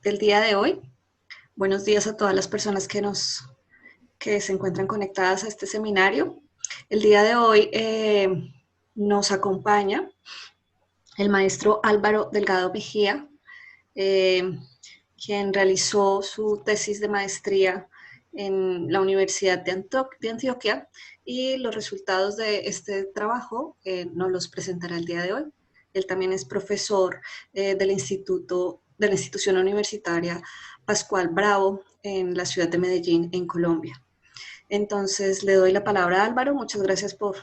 del día de hoy. Buenos días a todas las personas que se encuentran conectadas a este seminario. El día de hoy nos acompaña el maestro Álvaro Delgado Mejía, eh, quien realizó su tesis de maestría en la Universidad de Antioquia, y los resultados de este trabajo nos los presentará el día de hoy. Él también es profesor de la institución universitaria Pascual Bravo en la ciudad de Medellín, en Colombia. Entonces le doy la palabra a Álvaro. Muchas gracias por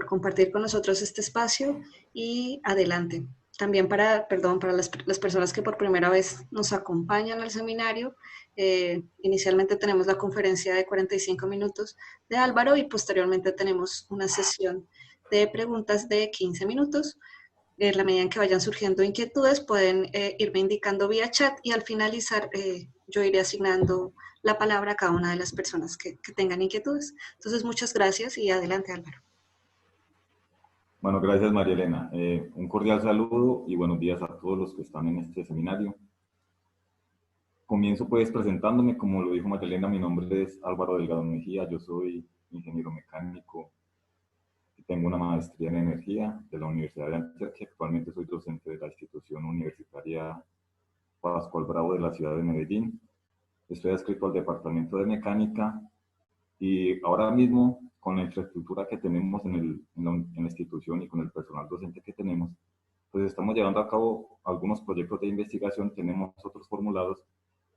compartir con nosotros este espacio y adelante. También para las personas que por primera vez nos acompañan al seminario, inicialmente tenemos la conferencia de 45 minutos de Álvaro y posteriormente tenemos una sesión de preguntas de 15 minutos. En la medida en que vayan surgiendo inquietudes, pueden irme indicando vía chat y al finalizar yo iré asignando la palabra a cada una de las personas que tengan inquietudes. Entonces, muchas gracias y adelante, Álvaro. Bueno, gracias María Elena. Un cordial saludo y buenos días a todos los que están en este seminario. Comienzo pues presentándome, como lo dijo María Elena, mi nombre es Álvaro Delgado Mejía, yo soy ingeniero mecánico y tengo una maestría en energía de la Universidad de Antioquia. Actualmente soy docente de la institución universitaria Pascual Bravo de la ciudad de Medellín. Estoy adscrito al departamento de mecánica y ahora mismo, con la infraestructura que tenemos en la institución y con el personal docente que tenemos, pues estamos llevando a cabo algunos proyectos de investigación, tenemos otros formulados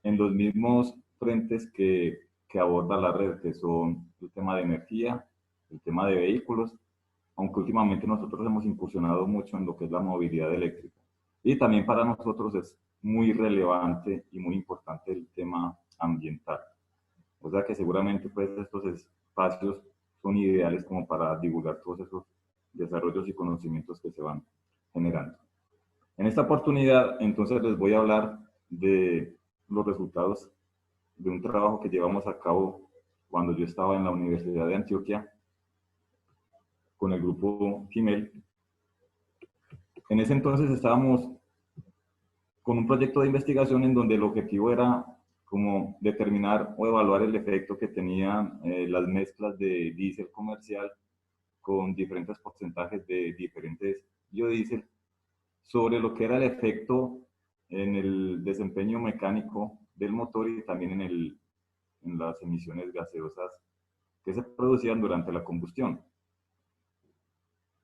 en los mismos frentes que aborda la red, que son el tema de energía, el tema de vehículos, aunque últimamente nosotros hemos incursionado mucho en lo que es la movilidad eléctrica. Y también para nosotros es muy relevante y muy importante el tema ambiental. O sea que seguramente pues estos espacios son ideales como para divulgar todos esos desarrollos y conocimientos que se van generando. En esta oportunidad entonces les voy a hablar de los resultados de un trabajo que llevamos a cabo cuando yo estaba en la Universidad de Antioquia con el grupo FIMEL. En ese entonces estábamos con un proyecto de investigación en donde el objetivo era como determinar o evaluar el efecto que tenían las mezclas de diésel comercial con diferentes porcentajes de diferentes biodiesel sobre lo que era el efecto en el desempeño mecánico del motor y también en las emisiones gaseosas que se producían durante la combustión.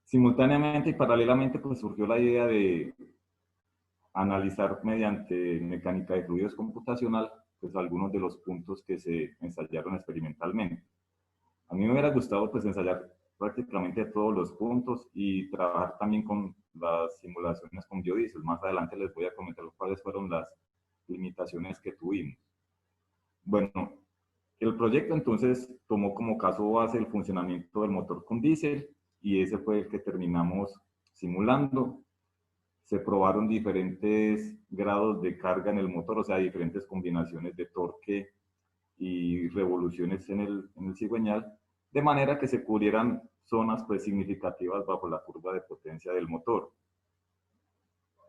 Simultáneamente y paralelamente pues surgió la idea de analizar mediante mecánica de fluidos computacional pues algunos de los puntos que se ensayaron experimentalmente. A mí me hubiera gustado pues ensayar prácticamente todos los puntos y trabajar también con las simulaciones con biodiesel. Más adelante les voy a comentar cuáles fueron las limitaciones que tuvimos. Bueno, el proyecto entonces tomó como caso base el funcionamiento del motor con diésel y ese fue el que terminamos simulando. Se probaron diferentes grados de carga en el motor, o sea, diferentes combinaciones de torque y revoluciones en el cigüeñal, de manera que se cubrieran zonas pues, significativas bajo la curva de potencia del motor.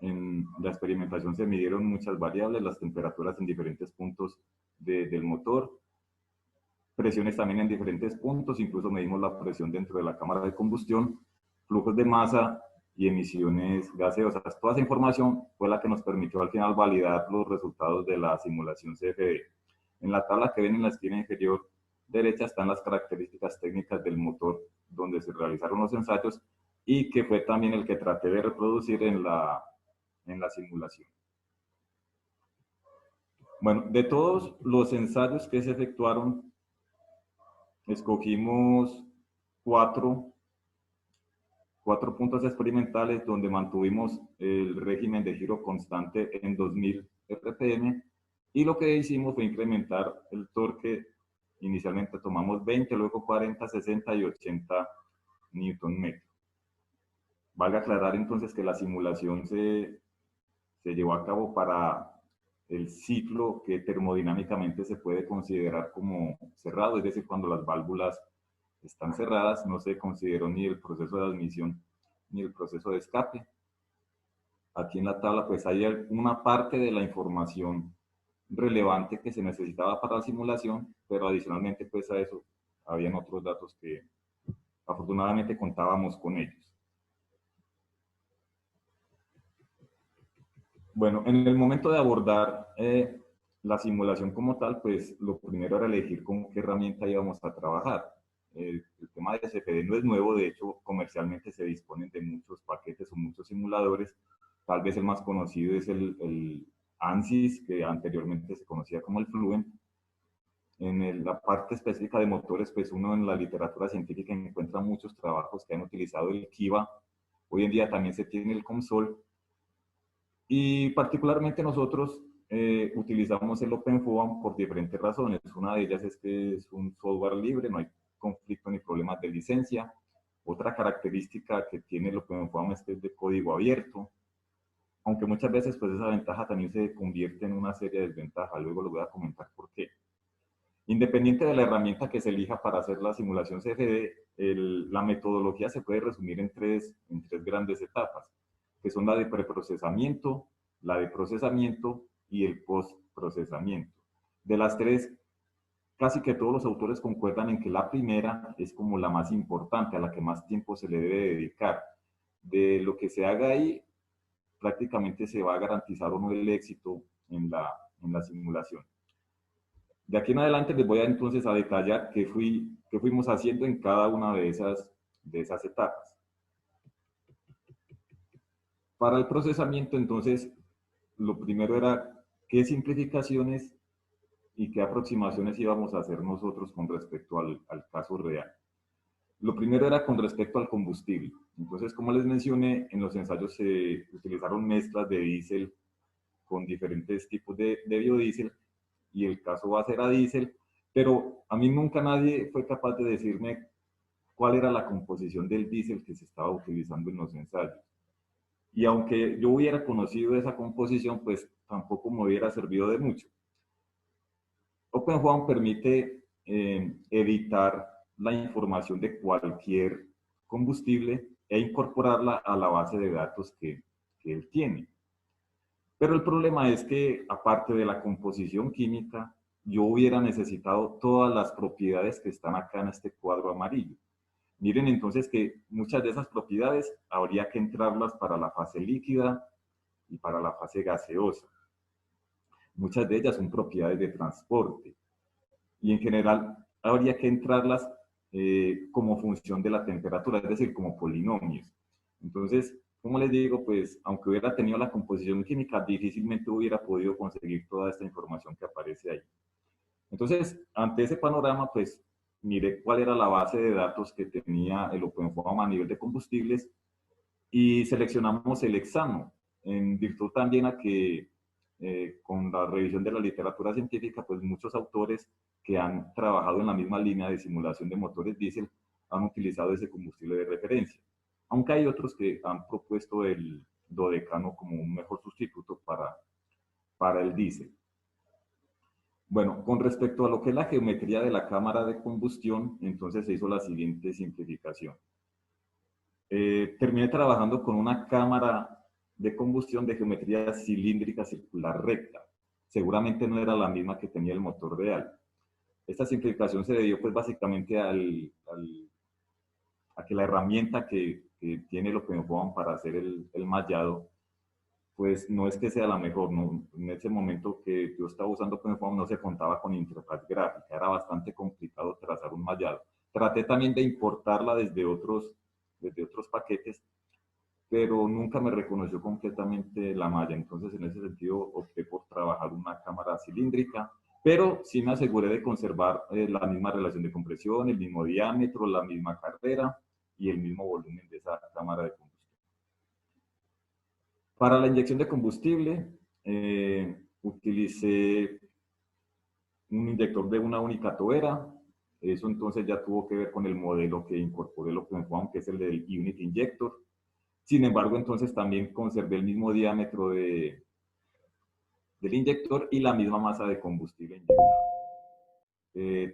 En la experimentación se midieron muchas variables, las temperaturas en diferentes puntos del motor, presiones también en diferentes puntos, incluso medimos la presión dentro de la cámara de combustión, flujos de masa y emisiones gaseosas. Toda esa información fue la que nos permitió al final validar los resultados de la simulación CFD. En la tabla que ven en la esquina inferior derecha están las características técnicas del motor donde se realizaron los ensayos y que fue también el que traté de reproducir en la simulación. Bueno, de todos los ensayos que se efectuaron, escogimos cuatro puntos experimentales donde mantuvimos el régimen de giro constante en 2000 RPM y lo que hicimos fue incrementar el torque. Inicialmente tomamos 20, luego 40, 60 y 80 Newton metro. Valga aclarar entonces que la simulación se llevó a cabo para el ciclo que termodinámicamente se puede considerar como cerrado, es decir, cuando las válvulas están cerradas, no se consideró ni el proceso de admisión ni el proceso de escape. aquí en la tabla pues hay una parte de la información relevante que se necesitaba para la simulación, pero adicionalmente pues a eso habían otros datos que afortunadamente contábamos con ellos. Bueno, en el momento de abordar la simulación como tal, pues lo primero era elegir con qué herramienta íbamos a trabajar. El tema de CFD no es nuevo, de hecho comercialmente se disponen de muchos paquetes o muchos simuladores. Tal vez el más conocido es el ANSYS, que anteriormente se conocía como el Fluent. En la parte específica de motores, pues uno en la literatura científica encuentra muchos trabajos que han utilizado el Kiva. Hoy en día también se tiene el COMSOL. Y particularmente nosotros utilizamos el OpenFOAM por diferentes razones. Una de ellas es que es un software libre, no hay conflicto ni problemas de licencia. Otra característica que tiene el OpenFOAM es que es de código abierto, aunque muchas veces pues esa ventaja también se convierte en una serie de desventajas. Luego les voy a comentar por qué. Independiente de la herramienta que se elija para hacer la simulación CFD, la metodología se puede resumir en tres grandes etapas, que son la de preprocesamiento, la de procesamiento y el postprocesamiento. De las tres, casi que todos los autores concuerdan en que la primera es como la más importante, a la que más tiempo se le debe dedicar. De lo que se haga ahí, prácticamente se va a garantizar o no el éxito en la simulación. De aquí en adelante les voy a entonces a detallar qué fuimos haciendo en cada una de esas etapas. Para el procesamiento, entonces, lo primero era qué simplificaciones y qué aproximaciones íbamos a hacer nosotros con respecto al caso real. Lo primero era con respecto al combustible. Entonces, como les mencioné, en los ensayos se utilizaron mezclas de diésel con diferentes tipos de biodiesel, y el caso base era diésel, pero a mí nunca nadie fue capaz de decirme cuál era la composición del diésel que se estaba utilizando en los ensayos. Y aunque yo hubiera conocido esa composición, pues tampoco me hubiera servido de mucho. OpenFOAM permite editar la información de cualquier combustible e incorporarla a la base de datos que él tiene. Pero el problema es que, aparte de la composición química, yo hubiera necesitado todas las propiedades que están acá en este cuadro amarillo. Miren entonces que muchas de esas propiedades habría que entrarlas para la fase líquida y para la fase gaseosa. Muchas de ellas son propiedades de transporte. Y en general habría que entrarlas como función de la temperatura, es decir, como polinomios. Entonces, como les digo, pues aunque hubiera tenido la composición química, difícilmente hubiera podido conseguir toda esta información que aparece ahí. Entonces, ante ese panorama, pues miré cuál era la base de datos que tenía el OpenFOAM a nivel de combustibles y seleccionamos el hexano, en virtud también a que con la revisión de la literatura científica, pues muchos autores que han trabajado en la misma línea de simulación de motores diésel han utilizado ese combustible de referencia. Aunque hay otros que han propuesto el dodecano como un mejor sustituto para el diésel. Bueno, con respecto a lo que es la geometría de la cámara de combustión, entonces se hizo la siguiente simplificación. Terminé trabajando con una cámara de combustión de geometría cilíndrica circular recta. Seguramente no era la misma que tenía el motor real. Esta simplificación se debió pues básicamente a que la herramienta que tiene el OpenFOAM para hacer el mallado, pues no es que sea la mejor. No, en ese momento que yo estaba usando OpenFOAM no se contaba con interfaz gráfica, era bastante complicado trazar un mallado. Traté también de importarla desde otros paquetes, pero nunca me reconoció completamente la malla. Entonces, en ese sentido, opté por trabajar una cámara cilíndrica, pero sí me aseguré de conservar la misma relación de compresión, el mismo diámetro, la misma carrera y el mismo volumen de esa cámara de combustión. Para la inyección de combustible, utilicé un inyector de una única tobera. Eso entonces ya tuvo que ver con el modelo que incorporé el OpenFOAM, que es el del Unit Injector. Sin embargo, entonces también conservé el mismo diámetro del inyector y la misma masa de combustible inyectado.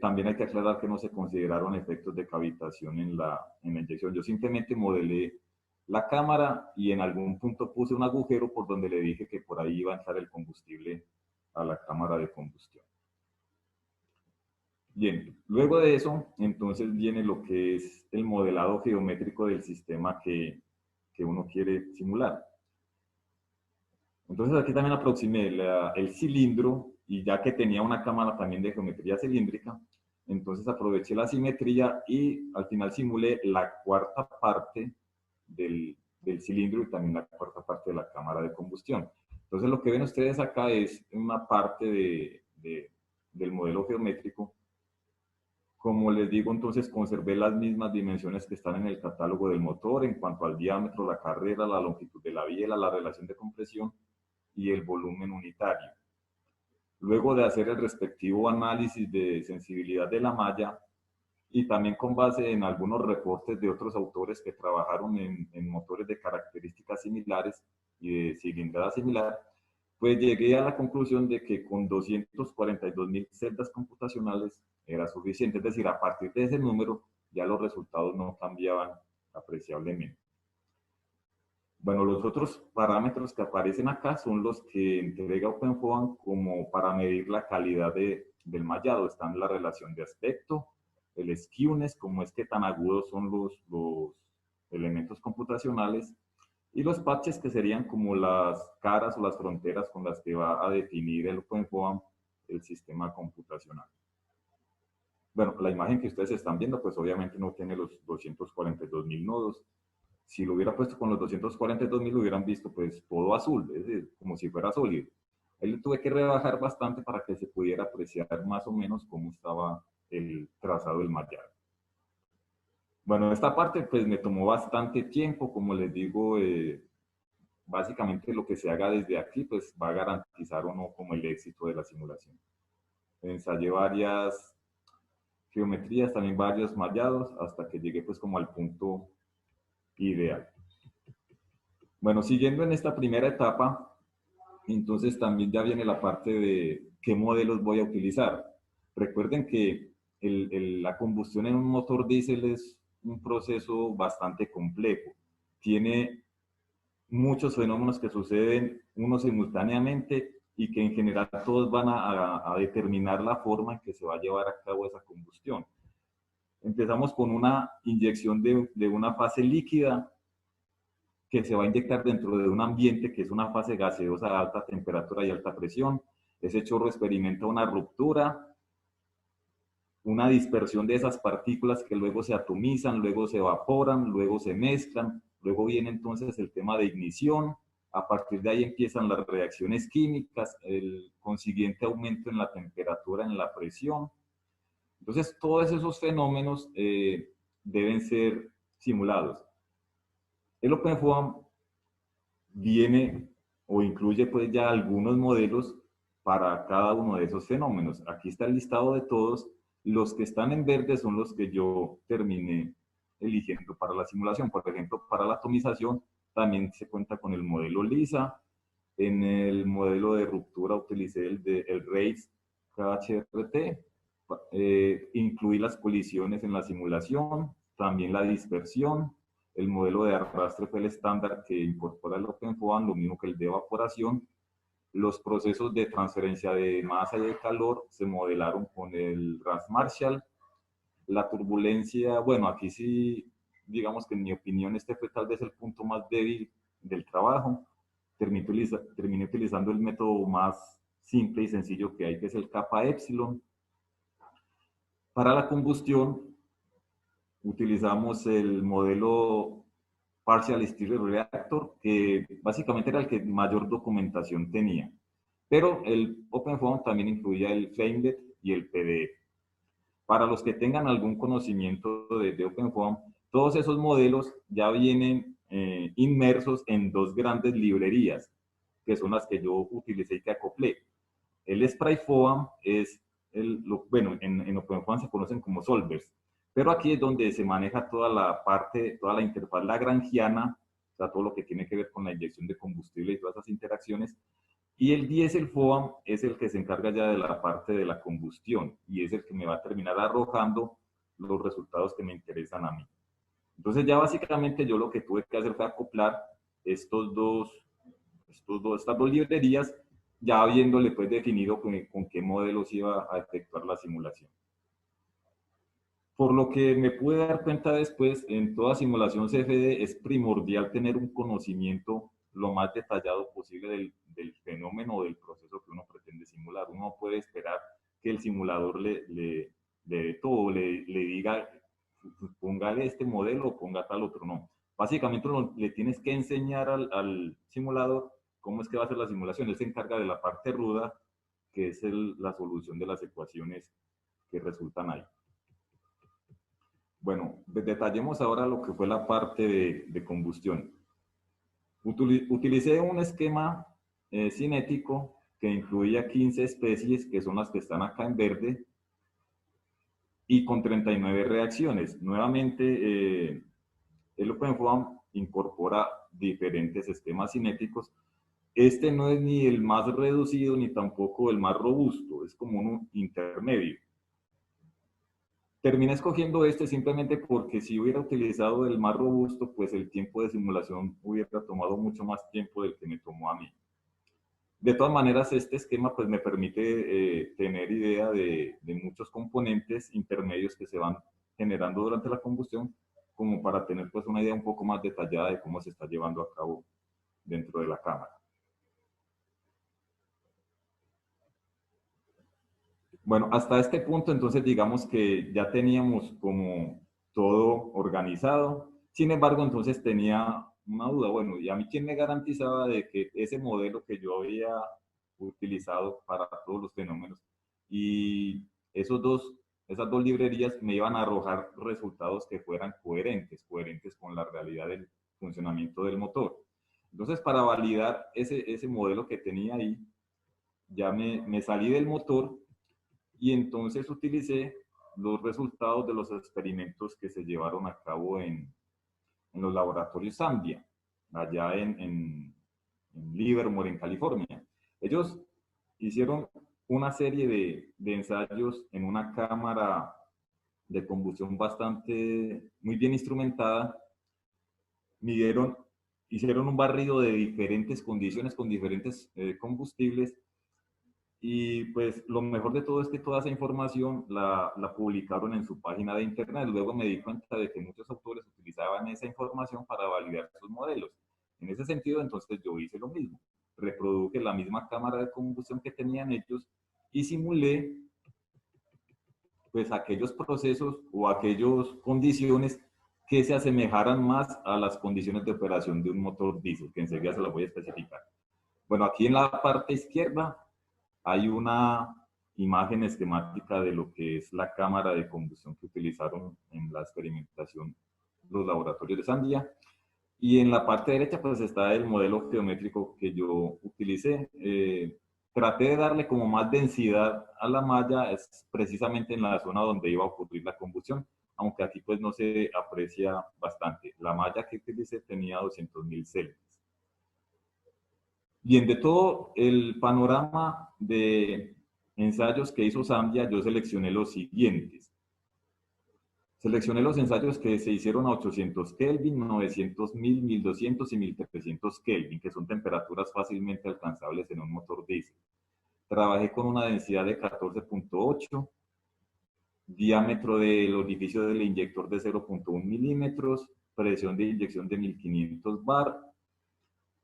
También hay que aclarar que no se consideraron efectos de cavitación en la inyección. Yo simplemente modelé la cámara y en algún punto puse un agujero por donde le dije que por ahí iba a entrar el combustible a la cámara de combustión. Bien, luego de eso, entonces viene lo que es el modelado geométrico del sistema que uno quiere simular. Entonces aquí también aproximé el cilindro y ya que tenía una cámara también de geometría cilíndrica, entonces aproveché la simetría y al final simulé la cuarta parte del cilindro y también la cuarta parte de la cámara de combustión. Entonces lo que ven ustedes acá es una parte del modelo geométrico. Como les digo, entonces conservé las mismas dimensiones que están en el catálogo del motor en cuanto al diámetro, la carrera, la longitud de la biela, la relación de compresión y el volumen unitario. Luego de hacer el respectivo análisis de sensibilidad de la malla y también con base en algunos reportes de otros autores que trabajaron en motores de características similares y de cilindrada similar, pues llegué a la conclusión de que con 242.000 celdas computacionales era suficiente. Es decir, a partir de ese número ya los resultados no cambiaban apreciablemente. Bueno, los otros parámetros que aparecen acá son los que entrega OpenFOAM como para medir la calidad del mallado. Están la relación de aspecto, el skewness, como es que tan agudos son los elementos computacionales, y los patches que serían como las caras o las fronteras con las que va a definir el OpenFOAM el sistema computacional. Bueno, la imagen que ustedes están viendo, pues obviamente no tiene los 242.000 nodos. Si lo hubiera puesto con los 242.000, lo hubieran visto pues todo azul, es decir, como si fuera sólido. Ahí le tuve que rebajar bastante para que se pudiera apreciar más o menos cómo estaba el trazado del mallado. Bueno, esta parte pues me tomó bastante tiempo, como les digo, básicamente lo que se haga desde aquí pues va a garantizar o no como el éxito de la simulación. Ensayé varias geometrías, también varios mallados, hasta que llegué pues como al punto ideal. Bueno, siguiendo en esta primera etapa, entonces también ya viene la parte de qué modelos voy a utilizar. Recuerden que la combustión en un motor diésel es un proceso bastante complejo. Tiene muchos fenómenos que suceden uno simultáneamente y que en general todos van a determinar la forma en que se va a llevar a cabo esa combustión. Empezamos con una inyección de una fase líquida que se va a inyectar dentro de un ambiente que es una fase gaseosa a alta temperatura y alta presión. Ese chorro experimenta una ruptura, una dispersión de esas partículas que luego se atomizan, luego se evaporan, luego se mezclan, luego viene entonces el tema de ignición, a partir de ahí empiezan las reacciones químicas, el consiguiente aumento en la temperatura, en la presión. Entonces, todos esos fenómenos deben ser simulados. El OpenFOAM viene o incluye pues ya algunos modelos para cada uno de esos fenómenos. Aquí está el listado de todos. Los que están en verde son los que yo terminé eligiendo para la simulación. Por ejemplo, para la atomización también se cuenta con el modelo LISA. En el modelo de ruptura utilicé el RACE KHRT. Incluí las colisiones en la simulación, también la dispersión. El modelo de arrastre fue el estándar que incorpora el OpenFOAM, lo mismo que el de evaporación. Los procesos de transferencia de masa y de calor se modelaron con el Rance-Marshall. La turbulencia, bueno, aquí sí, digamos que en mi opinión este fue tal vez el punto más débil del trabajo. Terminé utilizando el método más simple y sencillo que hay, que es el kappa epsilon. Para la combustión utilizamos el modelo Partial Stirred Reactor, que básicamente era el que mayor documentación tenía. Pero el OpenFOAM también incluía el Flamelet y el PDF. Para los que tengan algún conocimiento de OpenFOAM, todos esos modelos ya vienen inmersos en dos grandes librerías, que son las que yo utilicé y que acoplé. El SpriteFOAM es, bueno, en OpenFOAM se conocen como solvers, pero aquí es donde se maneja toda la parte, toda la interfaz lagrangiana, o sea, todo lo que tiene que ver con la inyección de combustible y todas esas interacciones. Y el DieselFOAM es el que se encarga ya de la parte de la combustión y es el que me va a terminar arrojando los resultados que me interesan a mí. Entonces ya básicamente yo lo que tuve que hacer fue acoplar estas dos librerías, ya habiéndole pues definido con qué modelos iba a efectuar la simulación. Por lo que me pude dar cuenta después, en toda simulación CFD es primordial tener un conocimiento lo más detallado posible del fenómeno o del proceso que uno pretende simular. Uno no puede esperar que el simulador le dé todo, le diga, póngale este modelo o ponga tal otro, no. Básicamente le tienes que enseñar al simulador cómo es que va a hacer la simulación. Él se encarga de la parte ruda, que es la solución de las ecuaciones que resultan ahí. Bueno, detallemos ahora lo que fue la parte de combustión. Utilicé un esquema cinético que incluía 15 especies, que son las que están acá en verde, y con 39 reacciones. Nuevamente, el OpenFOAM incorpora diferentes esquemas cinéticos. Este no es ni el más reducido ni tampoco el más robusto, es como un intermedio. Terminé escogiendo este simplemente porque si hubiera utilizado el más robusto, pues el tiempo de simulación hubiera tomado mucho más tiempo del que me tomó a mí. De todas maneras, este esquema pues me permite tener idea de muchos componentes intermedios que se van generando durante la combustión, como para tener pues una idea un poco más detallada de cómo se está llevando a cabo dentro de la cámara. Bueno, hasta este punto entonces digamos que ya teníamos como todo organizado. Sin embargo, entonces tenía una duda. Bueno, ¿y a mí quién me garantizaba de que ese modelo que yo había utilizado para todos los fenómenos y esas dos librerías me iban a arrojar resultados que fueran coherentes con la realidad del funcionamiento del motor? Entonces, para validar ese modelo que tenía ahí, ya me salí del motor y entonces utilicé los resultados de los experimentos que se llevaron a cabo en los laboratorios Zambia, allá en Livermore, en California. Ellos hicieron una serie de ensayos en una cámara de combustión muy bien instrumentada, midieron, hicieron un barrido de diferentes condiciones con diferentes combustibles. Y pues lo mejor de todo es que toda esa información la publicaron en su página de internet. Luego me di cuenta de que muchos autores utilizaban esa información para validar sus modelos. En ese sentido, entonces yo hice lo mismo. Reproduje la misma cámara de combustión que tenían ellos y simulé pues aquellos procesos o aquellas condiciones que se asemejaran más a las condiciones de operación de un motor diésel, que enseguida se las voy a especificar. Bueno, aquí en la parte izquierda hay una imagen esquemática de lo que es la cámara de combustión que utilizaron en la experimentación los laboratorios de Sandia. Y en la parte derecha pues está el modelo geométrico que yo utilicé. Traté de darle como más densidad a la malla, es precisamente en la zona donde iba a ocurrir la combustión, aunque aquí pues no se aprecia bastante. La malla que utilicé tenía 200.000 celsius. Bien, de todo el panorama de ensayos que hizo Zambia, yo seleccioné los siguientes. Seleccioné los ensayos que se hicieron a 800 Kelvin, 900, 1000, 1200 y 1300 Kelvin, que son temperaturas fácilmente alcanzables en un motor diésel. Trabajé con una densidad de 14.8, diámetro del orificio del inyector de 0.1 milímetros, presión de inyección de 1500 bar.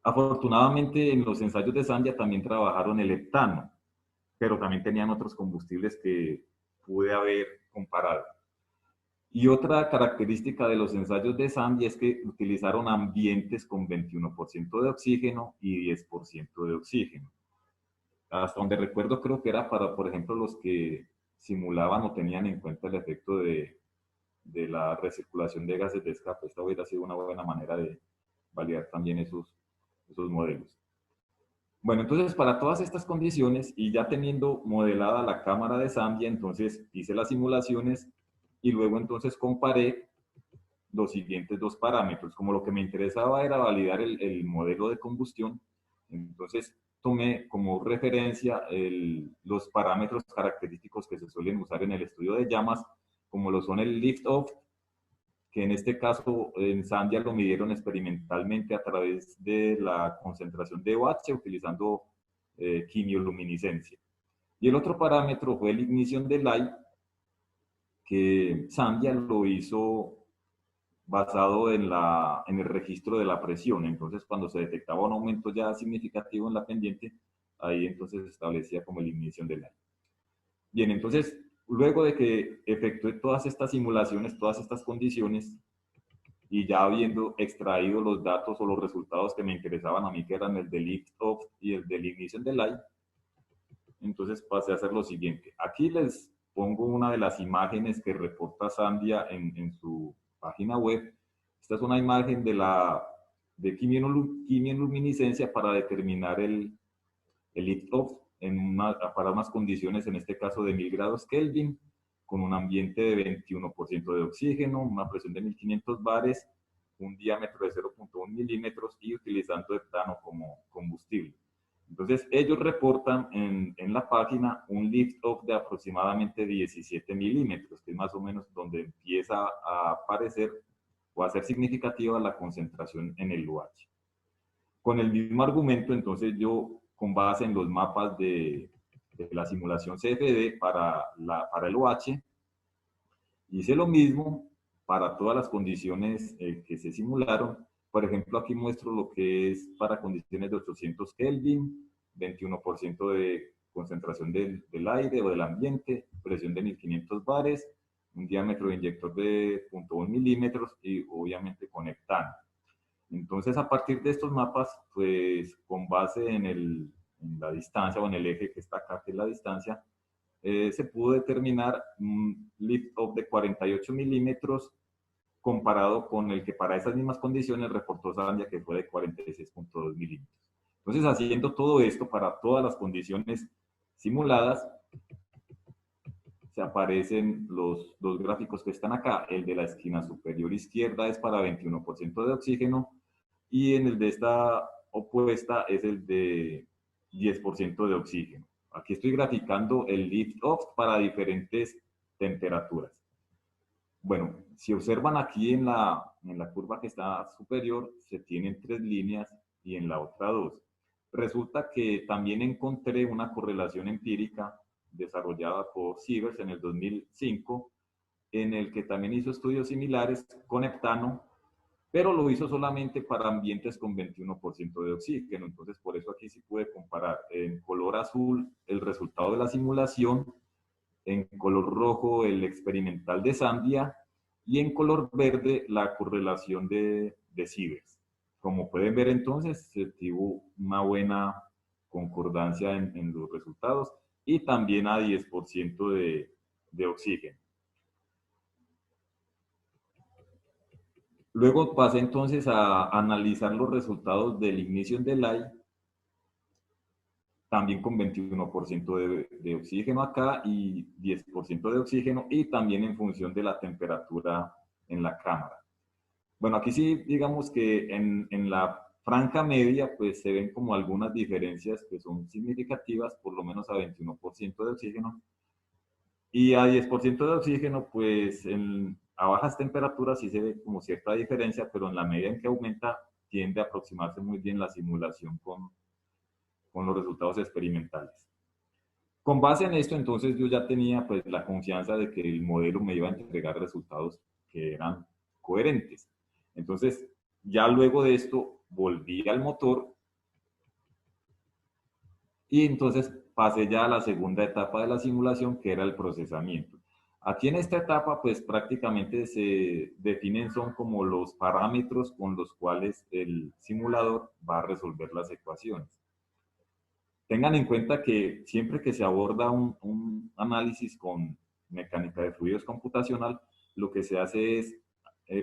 Afortunadamente, en los ensayos de Zambia también trabajaron el heptano, pero también tenían otros combustibles que pude haber comparado. Y otra característica de los ensayos de Zambia es que utilizaron ambientes con 21% de oxígeno y 10% de oxígeno. Hasta donde recuerdo creo que era para, por ejemplo, los que simulaban o tenían en cuenta el efecto de la recirculación de gases de escape. Esta hubiera sido una buena manera de validar también esos modelos. Bueno, entonces para todas estas condiciones y ya teniendo modelada la cámara de Zambia, entonces hice las simulaciones y luego entonces comparé los siguientes dos parámetros. Como lo que me interesaba era validar el modelo de combustión, entonces tomé como referencia los parámetros característicos que se suelen usar en el estudio de llamas, como lo son el lift-off, que en este caso en Sandia lo midieron experimentalmente a través de la concentración de OH utilizando quimioluminiscencia. Y el otro parámetro fue el ignition delay, que Sandia lo hizo basado en el registro de la presión. Entonces, cuando se detectaba un aumento ya significativo en la pendiente, ahí entonces se establecía como el ignition delay. Bien, entonces, luego de que efectué todas estas simulaciones, todas estas condiciones, y ya habiendo extraído los datos o los resultados que me interesaban a mí, que eran el del lift-off y el del ignition delay, entonces pasé a hacer lo siguiente. Aquí les pongo una de las imágenes que reporta Sandia en su página web. Esta es una imagen de quimioluminiscencia para determinar el lift-off para unas condiciones, en este caso de 1000 grados Kelvin, con un ambiente de 21% de oxígeno, una presión de 1500 bares, un diámetro de 0.1 milímetros y utilizando etano como combustible. Entonces, ellos reportan en la página un lift-off de aproximadamente 17 milímetros, que es más o menos donde empieza a aparecer o a ser significativa la concentración en el OH. Con el mismo argumento, entonces yo, con base en los mapas de la simulación CFD para el OH, hice lo mismo para todas las condiciones que se simularon. Por ejemplo, aquí muestro lo que es para condiciones de 800 Kelvin, 21% de concentración del aire o del ambiente, presión de 1500 bares, un diámetro de inyector de 0.1 milímetros y obviamente con hectano. Entonces, a partir de estos mapas, pues con base en la distancia o en el eje que está acá, que es la distancia, se pudo determinar un lift-off de 48 milímetros comparado con el que para esas mismas condiciones reportó Sandia, que fue de 46.2 milímetros. Entonces, haciendo todo esto para todas las condiciones simuladas, se aparecen los dos gráficos que están acá. El de la esquina superior izquierda es para 21% de oxígeno y en el de esta opuesta es el de 10% de oxígeno. Aquí estoy graficando el lift-off para diferentes temperaturas. Bueno, si observan aquí en la curva que está superior, se tienen 3 líneas y en la otra 2. Resulta que también encontré una correlación empírica desarrollada por Sievers en el 2005, en el que también hizo estudios similares con heptano, pero lo hizo solamente para ambientes con 21% de oxígeno. Entonces, por eso aquí sí pude comparar en color azul el resultado de la simulación, en color rojo el experimental de Sandia y en color verde la correlación de Sievers. Como pueden ver entonces, se tuvo una buena concordancia en los resultados y también a 10% de oxígeno. Luego pasé entonces a analizar los resultados del ignition delay, también con 21% de oxígeno acá y 10% de oxígeno, y también en función de la temperatura en la cámara. Bueno, aquí sí, digamos que en la franja media, pues se ven como algunas diferencias que son significativas, por lo menos a 21% de oxígeno, y a 10% de oxígeno, pues a bajas temperaturas sí se ve como cierta diferencia, pero en la medida en que aumenta, tiende a aproximarse muy bien la simulación con los resultados experimentales. Con base en esto, entonces yo ya tenía pues la confianza de que el modelo me iba a entregar resultados que eran coherentes. Entonces, ya luego de esto, volví al motor y entonces pasé ya a la segunda etapa de la simulación, que era el procesamiento. Aquí en esta etapa, pues prácticamente se definen, son como los parámetros con los cuales el simulador va a resolver las ecuaciones. Tengan en cuenta que siempre que se aborda un análisis con mecánica de fluidos computacional, lo que se hace es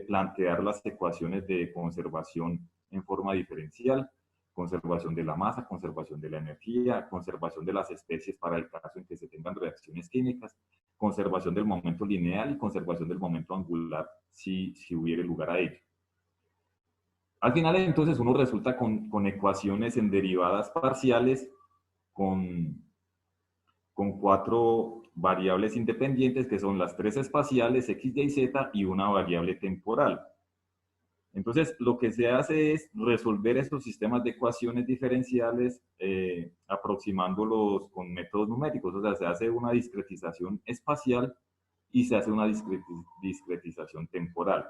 plantear las ecuaciones de conservación en forma diferencial, conservación de la masa, conservación de la energía, conservación de las especies para el caso en que se tengan reacciones químicas, conservación del momento lineal y conservación del momento angular si hubiera lugar a ello. Al final, entonces, uno resulta con ecuaciones en derivadas parciales con 4 variables independientes que son las tres espaciales, X, Y, Z, y una variable temporal. Entonces, lo que se hace es resolver estos sistemas de ecuaciones diferenciales aproximándolos con métodos numéricos. O sea, se hace una discretización espacial y se hace una discretización temporal.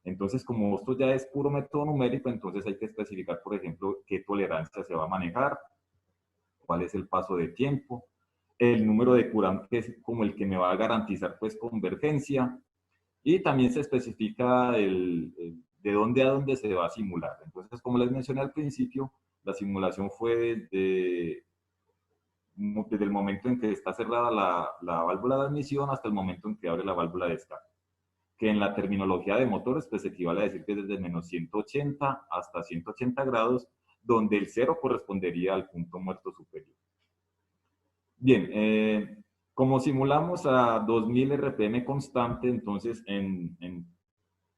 Entonces, como esto ya es puro método numérico, entonces hay que especificar, por ejemplo, qué tolerancia se va a manejar, cuál es el paso de tiempo, el número de Courant, que es como el que me va a garantizar pues convergencia, y también se especifica de dónde a dónde se va a simular. Entonces, como les mencioné al principio, la simulación fue desde el momento en que está cerrada la válvula de admisión hasta el momento en que abre la válvula de escape, que en la terminología de motores pues equivale a decir que desde menos 180 hasta 180 grados, donde el cero correspondería al punto muerto superior. Bien, como simulamos a 2000 RPM constante, entonces en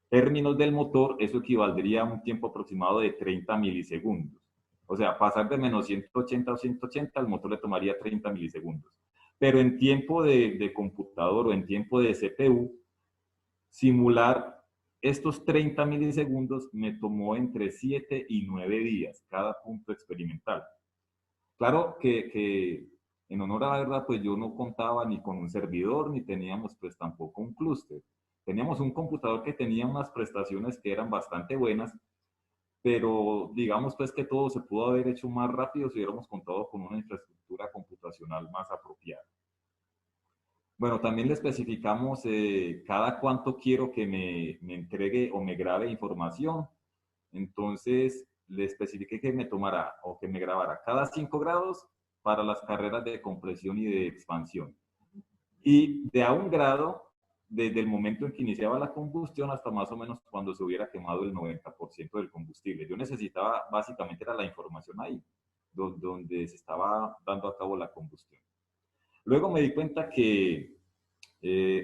términos del motor, eso equivaldría a un tiempo aproximado de 30 milisegundos. O sea, pasar de menos 180 a 180, al motor le tomaría 30 milisegundos. Pero en tiempo de computador o en tiempo de CPU, simular estos 30 milisegundos me tomó entre 7 y 9 días cada punto experimental. Claro que en honor a la verdad, pues yo no contaba ni con un servidor, ni teníamos pues tampoco un clúster. Teníamos un computador que tenía unas prestaciones que eran bastante buenas, pero digamos pues que todo se pudo haber hecho más rápido si hubiéramos contado con una infraestructura computacional más apropiada. Bueno, también le especificamos cada cuánto quiero que me entregue o me grabe información. Entonces, le especifiqué que me tomara o que me grabara cada 5 grados para las carreras de compresión y de expansión. Y de a 1 grado, desde el momento en que iniciaba la combustión hasta más o menos cuando se hubiera quemado el 90% del combustible. Yo necesitaba, básicamente, era la información ahí, donde se estaba dando a cabo la combustión. Luego me di cuenta que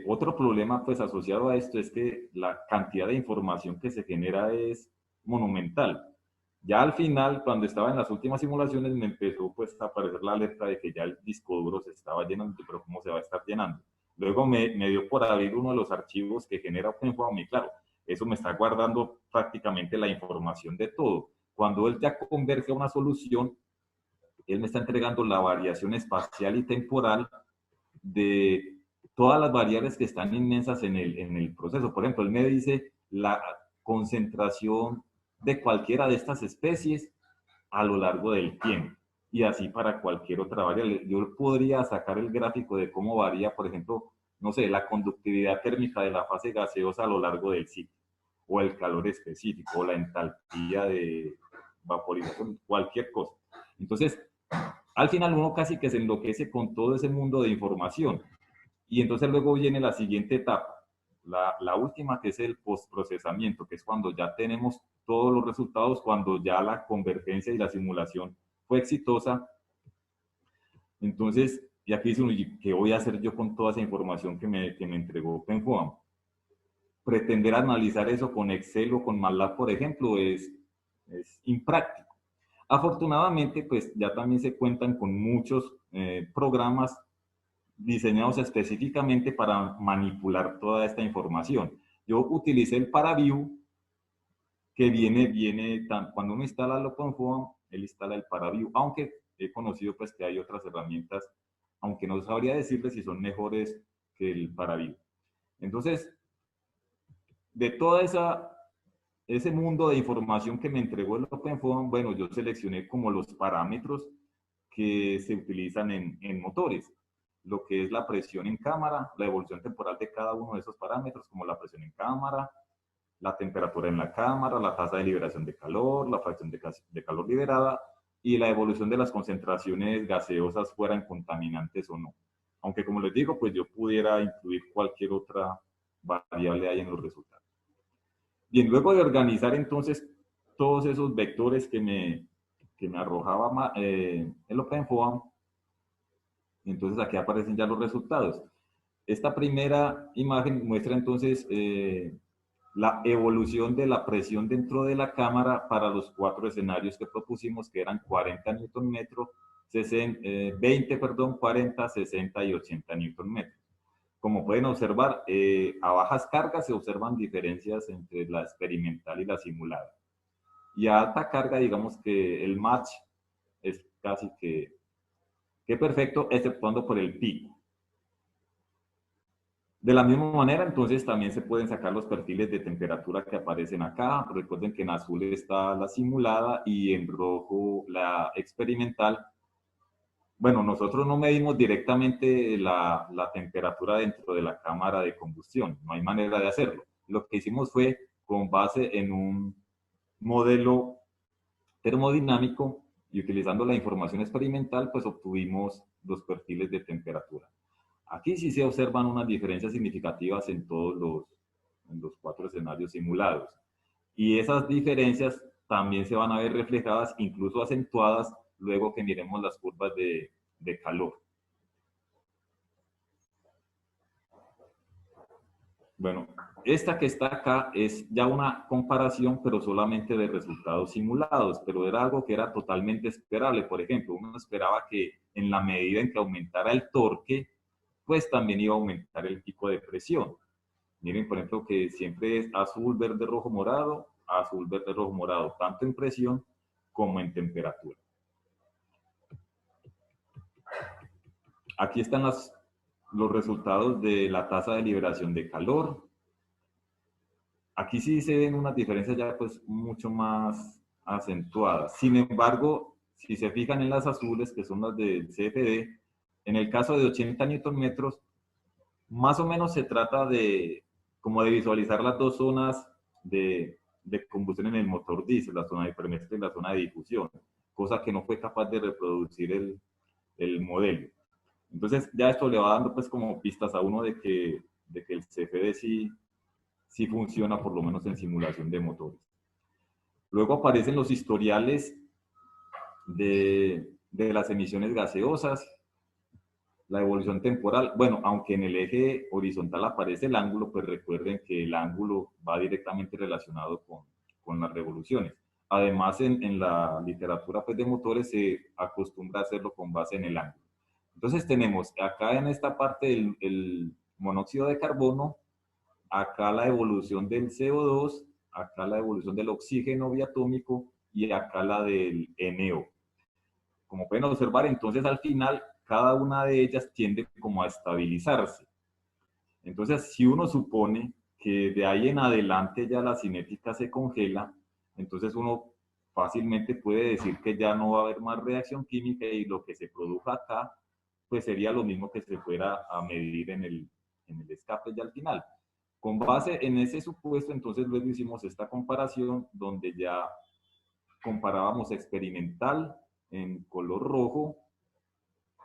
otro problema pues asociado a esto es que la cantidad de información que se genera es monumental. Ya al final, cuando estaba en las últimas simulaciones, me empezó pues a aparecer la alerta de que ya el disco duro se estaba llenando, pero ¿cómo se va a estar llenando? Luego me dio por abrir uno de los archivos que genera OpenFOAM y claro, eso me está guardando prácticamente la información de todo. Cuando él ya converge a una solución, él me está entregando la variación espacial y temporal de todas las variables que están inmensas en el proceso. Por ejemplo, él me dice la concentración de cualquiera de estas especies a lo largo del tiempo. Y así para cualquier otra variable. Yo podría sacar el gráfico de cómo varía, por ejemplo, no sé, la conductividad térmica de la fase gaseosa a lo largo del ciclo, o el calor específico, o la entalpía de vaporización, cualquier cosa. Entonces, al final uno casi que se enloquece con todo ese mundo de información. Y entonces luego viene la siguiente etapa, la última, que es el postprocesamiento, que es cuando ya tenemos todos los resultados, cuando ya la convergencia y la simulación fue exitosa. Entonces, y aquí dice uno, ¿qué voy a hacer yo con toda esa información que me entregó OpenFOAM? Pretender analizar eso con Excel o con MATLAB, por ejemplo, es impráctico. Afortunadamente, pues ya también se cuentan con muchos programas diseñados específicamente para manipular toda esta información. Yo utilicé el ParaView, que cuando uno instala el OpenFOAM, él instala el ParaView, aunque he conocido pues que hay otras herramientas, aunque no sabría decirles si son mejores que el ParaView. Entonces, de toda ese mundo de información que me entregó el OpenFOAM, bueno, yo seleccioné como los parámetros que se utilizan en motores, lo que es la presión en cámara, la evolución temporal de cada uno de esos parámetros, como la presión en cámara, la temperatura en la cámara, la tasa de liberación de calor, la fracción de calor liberada y la evolución de las concentraciones gaseosas, fueran contaminantes o no. Aunque como les digo, pues yo pudiera incluir cualquier otra variable ahí en los resultados. Bien, luego de organizar entonces todos esos vectores que me arrojaba el OpenFOAM, entonces aquí aparecen ya los resultados. Esta primera imagen muestra entonces la evolución de la presión dentro de la cámara para los 4 escenarios que propusimos, que eran 40 Nm, 20, perdón, 40, 60 y 80 Nm. Como pueden observar, a bajas cargas se observan diferencias entre la experimental y la simulada. Y a alta carga, digamos que el match es casi que perfecto, exceptuando por el pico. De la misma manera, entonces, también se pueden sacar los perfiles de temperatura que aparecen acá. Recuerden que en azul está la simulada y en rojo la experimental. Bueno, nosotros no medimos directamente la temperatura dentro de la cámara de combustión. No hay manera de hacerlo. Lo que hicimos fue, con base en un modelo termodinámico y utilizando la información experimental, pues obtuvimos los perfiles de temperatura. Aquí sí se observan unas diferencias significativas en todos los 4 escenarios simulados. Y esas diferencias también se van a ver reflejadas, incluso acentuadas, luego que miremos las curvas de calor. Bueno, esta que está acá es ya una comparación, pero solamente de resultados simulados, pero era algo que era totalmente esperable. Por ejemplo, uno esperaba que en la medida en que aumentara el torque, pues también iba a aumentar el pico de presión. Miren, por ejemplo, que siempre es azul, verde, rojo, morado, tanto en presión como en temperatura. Aquí están los resultados de la tasa de liberación de calor. Aquí sí se ven unas diferencias ya pues mucho más acentuadas. Sin embargo, si se fijan en las azules, que son las del CFD, en el caso de 80 Nm, más o menos se trata de como de visualizar las dos zonas de combustión en el motor diésel, la zona de hipermezcla y la zona de difusión, cosa que no fue capaz de reproducir el modelo. Entonces ya esto le va dando pues como pistas a uno de que el CFD sí funciona por lo menos en simulación de motores. Luego aparecen los historiales de las emisiones gaseosas, la evolución temporal. Bueno, aunque en el eje horizontal aparece el ángulo, pues recuerden que el ángulo va directamente relacionado con las revoluciones. Además, en la literatura pues, de motores se acostumbra a hacerlo con base en el ángulo. Entonces tenemos acá en esta parte el monóxido de carbono, acá la evolución del CO2, acá la evolución del oxígeno biatómico y acá la del NO. Como pueden observar, entonces al final cada una de ellas tiende como a estabilizarse. Entonces, si uno supone que de ahí en adelante ya la cinética se congela, entonces uno fácilmente puede decir que ya no va a haber más reacción química y lo que se produja acá, pues sería lo mismo que se fuera a medir en el escape ya al final. Con base en ese supuesto, entonces luego hicimos esta comparación donde ya comparábamos experimental en color rojo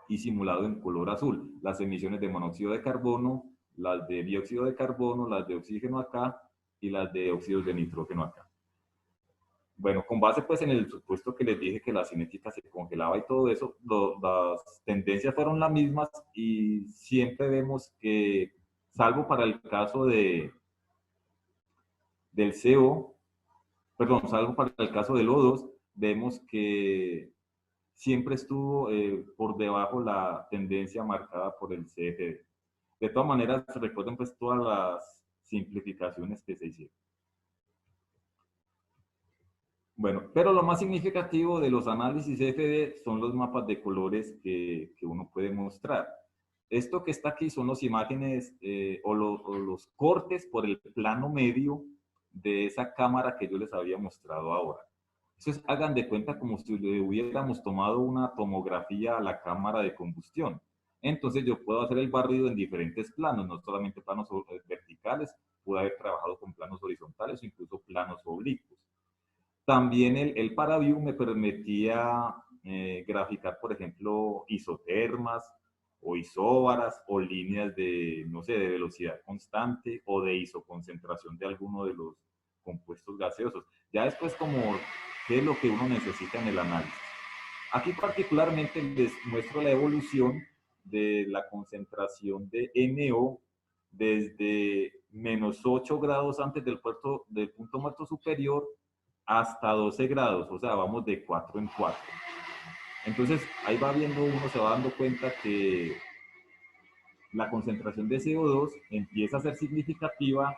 y simulado en color azul. Las emisiones de monóxido de carbono, las de dióxido de carbono, las de oxígeno acá y las de óxidos de nitrógeno acá. Bueno, con base pues en el supuesto que les dije que la cinética se congelaba y todo eso, las tendencias fueron las mismas y siempre vemos que, salvo para el caso del CO, perdón, salvo para el caso del O2, vemos que siempre estuvo por debajo la tendencia marcada por el CFD. De todas maneras, recuerden pues todas las simplificaciones que se hicieron. Bueno, pero lo más significativo de los análisis CFD son los mapas de colores que uno puede mostrar. Esto que está aquí son las imágenes o los cortes por el plano medio de esa cámara que yo les había mostrado ahora. Entonces, hagan de cuenta como si le hubiéramos tomado una tomografía a la cámara de combustión. Entonces, yo puedo hacer el barrido en diferentes planos, no solamente planos verticales, puedo haber trabajado con planos horizontales o incluso planos oblicuos. También el ParaView me permitía graficar, por ejemplo, isotermas o isóbaras o líneas de, no sé, de velocidad constante o de isoconcentración de alguno de los compuestos gaseosos. Ya después como qué es lo que uno necesita en el análisis. Aquí particularmente les muestro la evolución de la concentración de NO desde menos 8 grados antes del punto muerto superior hasta 12 grados, o sea, vamos de 4 en 4. Entonces, ahí va viendo, uno se va dando cuenta que la concentración de CO2 empieza a ser significativa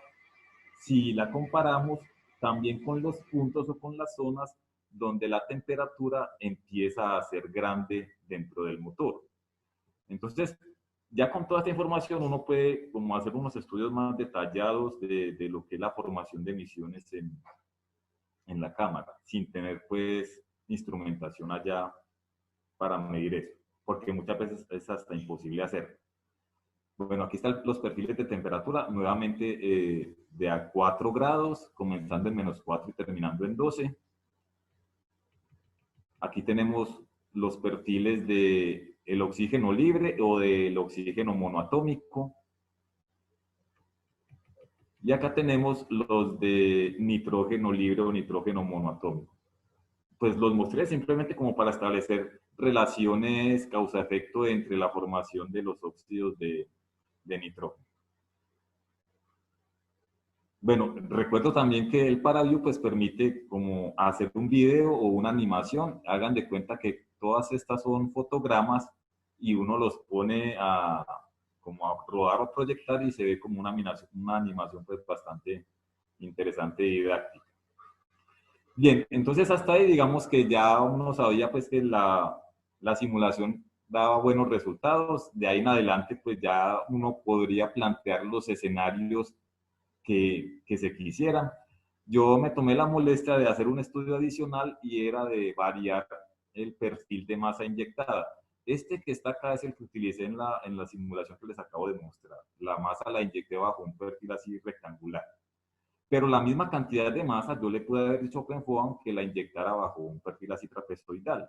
si la comparamos también con los puntos o con las zonas donde la temperatura empieza a ser grande dentro del motor. Entonces, ya con toda esta información uno puede como hacer unos estudios más detallados de lo que es la formación de emisiones en la cámara, sin tener pues instrumentación allá para medir eso, porque muchas veces es hasta imposible hacer. Bueno, aquí están los perfiles de temperatura, nuevamente de a 4 grados, comenzando en -4 y terminando en 12. Aquí tenemos los perfiles de el oxígeno libre o del oxígeno monoatómico. Y acá tenemos los de nitrógeno libre o nitrógeno monoatómico. Pues los mostré simplemente como para establecer relaciones causa-efecto entre la formación de los óxidos de nitrógeno. Bueno, recuerdo también que el ParaView pues permite como hacer un video o una animación. Hagan de cuenta que todas estas son fotogramas y uno los pone como a rodar o proyectar y se ve como una animación pues bastante interesante y didáctica. Bien, entonces hasta ahí digamos que ya uno sabía pues que la simulación daba buenos resultados. De ahí en adelante pues ya uno podría plantear los escenarios que se quisieran. Yo me tomé la molestia de hacer un estudio adicional y era de variar el perfil de masa inyectada. Este que está acá es el que utilicé en la simulación que les acabo de mostrar. La masa la inyecté bajo un perfil así rectangular. Pero la misma cantidad de masa yo le pude haber dicho a OpenFOAM que la inyectara bajo un perfil así trapezoidal.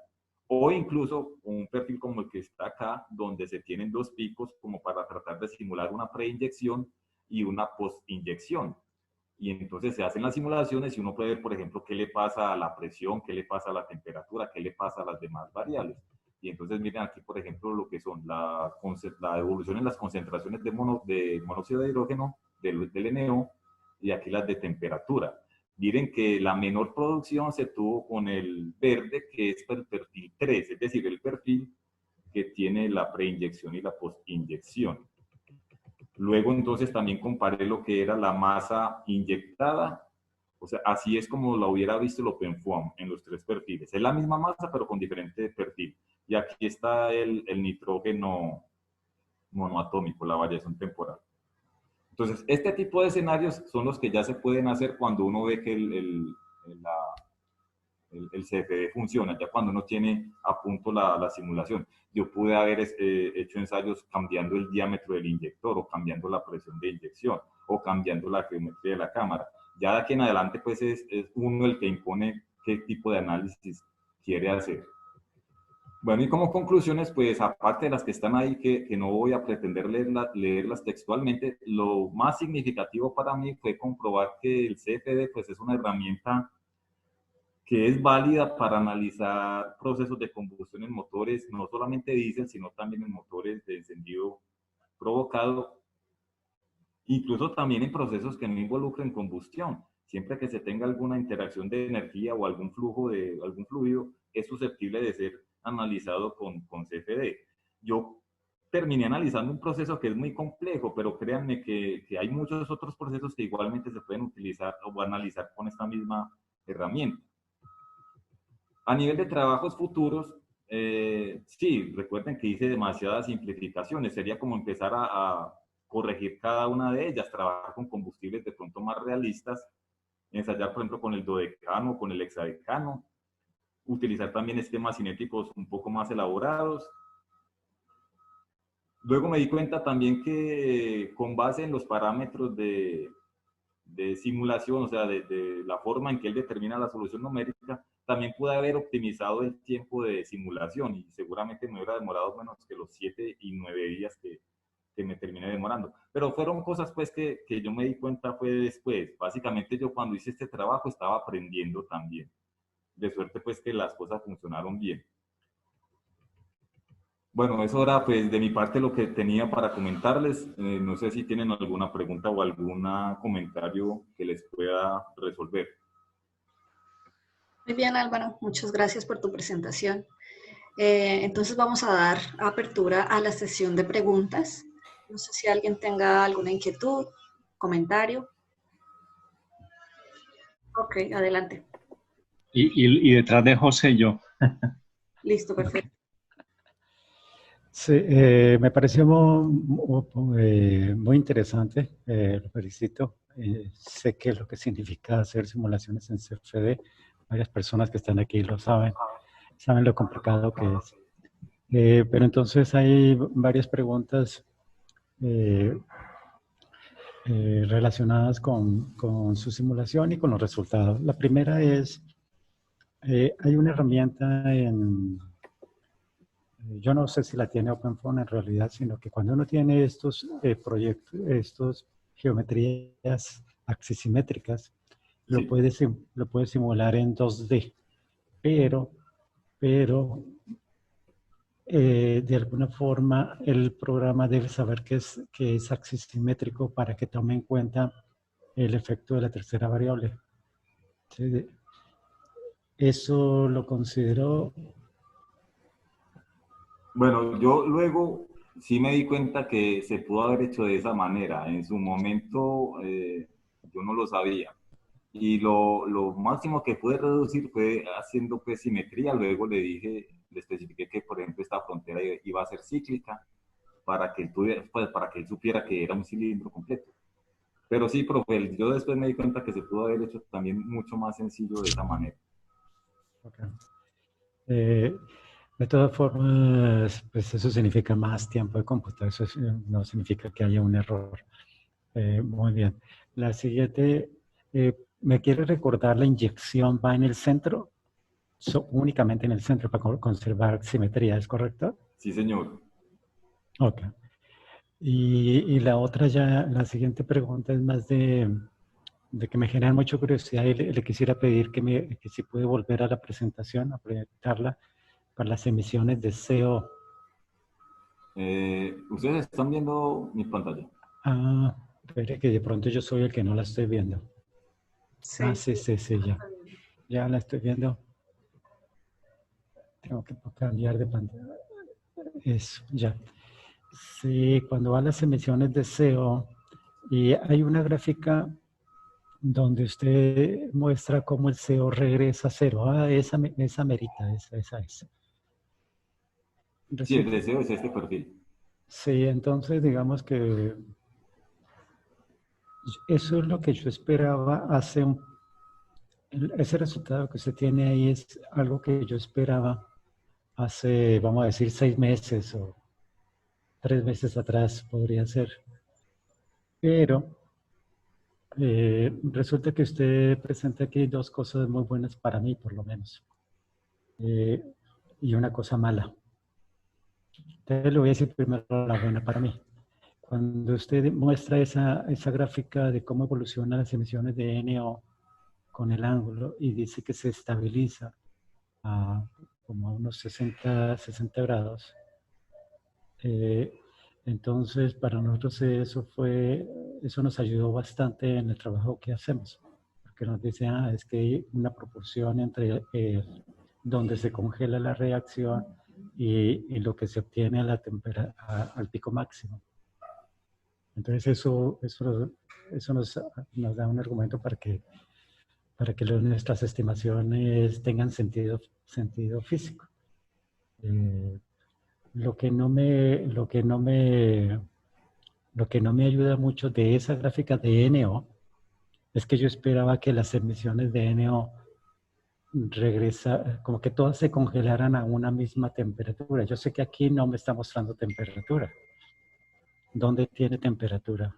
O incluso un perfil como el que está acá, donde se tienen dos picos como para tratar de simular una preinyección y una postinyección. Y entonces se hacen las simulaciones y uno puede ver, por ejemplo, qué le pasa a la presión, qué le pasa a la temperatura, qué le pasa a las demás variables. Y entonces miren aquí, por ejemplo, lo que son la evolución en las concentraciones de monóxido de hidrógeno, del NO, y aquí las de temperatura. Miren que la menor producción se tuvo con el verde, que es el perfil 3, es decir, el perfil que tiene la preinyección y la postinyección. Luego entonces también comparé lo que era la masa inyectada, o sea, así es como la hubiera visto el OpenFOAM en los tres perfiles. Es la misma masa, pero con diferente perfil. Y aquí está el nitrógeno monoatómico, la variación temporal. Entonces, este tipo de escenarios son los que ya se pueden hacer cuando uno ve que el CFD funciona, ya cuando uno tiene a punto la simulación. Yo pude haber hecho ensayos cambiando el diámetro del inyector o cambiando la presión de inyección o cambiando la geometría de la cámara. Ya de aquí en adelante, pues es uno el que impone qué tipo de análisis quiere hacer. Bueno, y como conclusiones, pues aparte de las que están ahí, que no voy a pretender leerlas textualmente, lo más significativo para mí fue comprobar que el CFD pues es una herramienta que es válida para analizar procesos de combustión en motores, no solamente diésel, sino también en motores de encendido provocado, incluso también en procesos que no involucren combustión. Siempre que se tenga alguna interacción de energía o algún flujo de algún fluido, es susceptible de ser analizado con CFD. Yo terminé analizando un proceso que es muy complejo, pero créanme que hay muchos otros procesos que igualmente se pueden utilizar o analizar con esta misma herramienta. A nivel de trabajos futuros, sí, recuerden que hice demasiadas simplificaciones. Sería como empezar a corregir cada una de ellas, trabajar con combustibles de pronto más realistas, ensayar, por ejemplo, con el dodecano, con el hexadecano, utilizar también esquemas cinéticos un poco más elaborados. Luego me di cuenta también que con base en los parámetros de simulación, o sea, de la forma en que él determina la solución numérica, también pude haber optimizado el tiempo de simulación y seguramente me hubiera demorado menos que los 7 y 9 días que me terminé demorando. Pero fueron cosas pues que yo me di cuenta fue después. Básicamente yo cuando hice este trabajo estaba aprendiendo también. De suerte pues que las cosas funcionaron bien. Bueno, eso era pues de mi parte lo que tenía para comentarles. No sé si tienen alguna pregunta o algún comentario que les pueda resolver. Muy bien, Álvaro, muchas gracias por tu presentación. Entonces vamos a dar apertura a la sesión de preguntas. No sé si alguien tenga alguna inquietud, comentario. Ok, adelante. Y detrás de José yo. Listo, perfecto. Sí, me pareció muy interesante, lo felicito. Sé qué es lo que significa hacer simulaciones en CFD. Varias personas que están aquí lo saben, saben lo complicado que es. Pero entonces hay varias preguntas relacionadas con su simulación y con los resultados. La primera es, hay una herramienta yo no sé si la tiene OpenFOAM en realidad, sino que cuando uno tiene estos proyectos, estos geometrías axisimétricas, Sí. lo puede simular en 2D, pero de alguna forma el programa debe saber que es axisimétrico para que tome en cuenta el efecto de la tercera variable. ¿Sí? Eso lo considero. Bueno, yo luego sí me di cuenta que se pudo haber hecho de esa manera. En su momento yo no lo sabía. Y lo máximo que pude reducir fue haciendo pues simetría. Luego le dije, le especifiqué que, por ejemplo, esta frontera iba a ser cíclica para que él tuviera, pues, para que él supiera que era un cilindro completo. Pero sí, profe, yo después me di cuenta que se pudo haber hecho también mucho más sencillo de esa manera. Okay. De todas formas, pues eso significa más tiempo de cómputo, eso no significa que haya un error. Muy bien. La siguiente, ¿me quiere recordar la inyección va en el centro? Únicamente en el centro para conservar simetría, ¿es correcto? Sí, señor. Ok. Y la otra ya, la siguiente pregunta es más de que me genera mucha curiosidad y le quisiera pedir que si puede volver a la presentación, a presentarla para las emisiones de CO. ¿Ustedes están viendo mi pantalla? Ah, espere que de pronto yo soy el que no la estoy viendo. Sí. Ah, sí, ya. Ya la estoy viendo. Tengo que cambiar de pantalla. Eso, ya. Sí, cuando va a las emisiones de CO y hay una gráfica donde usted muestra cómo el CO regresa a cero. Ah, esa merita, esa es. Sí, el deseo es este perfil. Sí, entonces digamos que eso es lo que yo esperaba ese resultado que usted tiene ahí es algo que yo esperaba hace, vamos a decir, 6 meses o 3 meses atrás podría ser. Pero resulta que usted presenta aquí dos cosas muy buenas para mí, por lo menos. Y una cosa mala. Entonces le voy a decir primero la buena para mí. Cuando usted muestra esa gráfica de cómo evolucionan las emisiones de NO con el ángulo y dice que se estabiliza a como a unos 60 grados, entonces para nosotros eso nos ayudó bastante en el trabajo que hacemos, porque nos dice, es que hay una proporción entre donde se congela la reacción y lo que se obtiene al pico máximo. Entonces eso nos da un argumento para que nuestras estimaciones tengan sentido físico. Lo que no me ayuda mucho de esa gráfica de NO es que yo esperaba que las emisiones de NO como que todas se congelaran a una misma temperatura. Yo sé que aquí no me está mostrando temperatura. ¿Dónde tiene temperatura?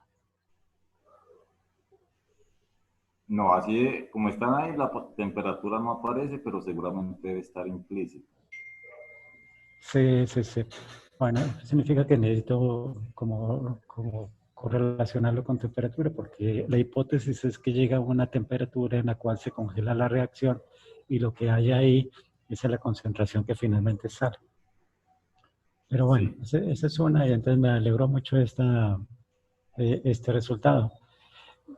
No, así como están ahí, la temperatura no aparece, pero seguramente debe estar implícita. Sí. Bueno, significa que necesito como correlacionarlo con temperatura, porque la hipótesis es que llega a una temperatura en la cual se congela la reacción y lo que hay ahí es la concentración que finalmente sale. Pero bueno, Sí. esa es una, y entonces me alegró mucho este resultado.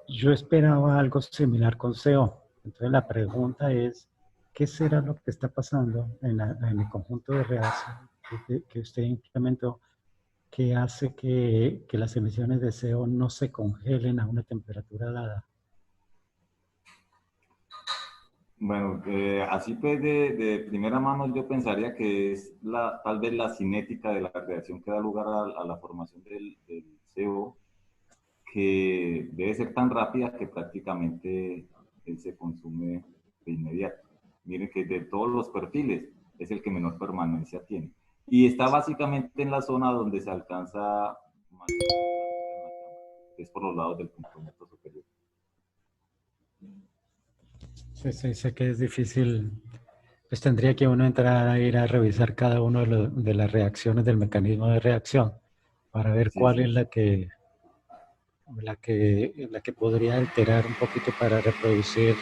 Yo esperaba algo similar con CO. Entonces la pregunta es, ¿qué será lo que está pasando en el conjunto de reacción que usted implementó que hace que las emisiones de CO no se congelen a una temperatura dada? Bueno, así pues de primera mano yo pensaría que es tal vez la cinética de la reacción que da lugar a la formación del CO, que debe ser tan rápida que prácticamente él se consume de inmediato. Miren que de todos los perfiles es el que menor permanencia tiene. Y está básicamente en la zona donde se alcanza más temperatura en la cámara, que es por los lados del punto muerto superior. Sí, sí, sé que es difícil. Pues tendría que uno entrar a ir a revisar cada uno de las reacciones del mecanismo de reacción para ver Sí, cuál es sí. la que podría alterar un poquito para reproducir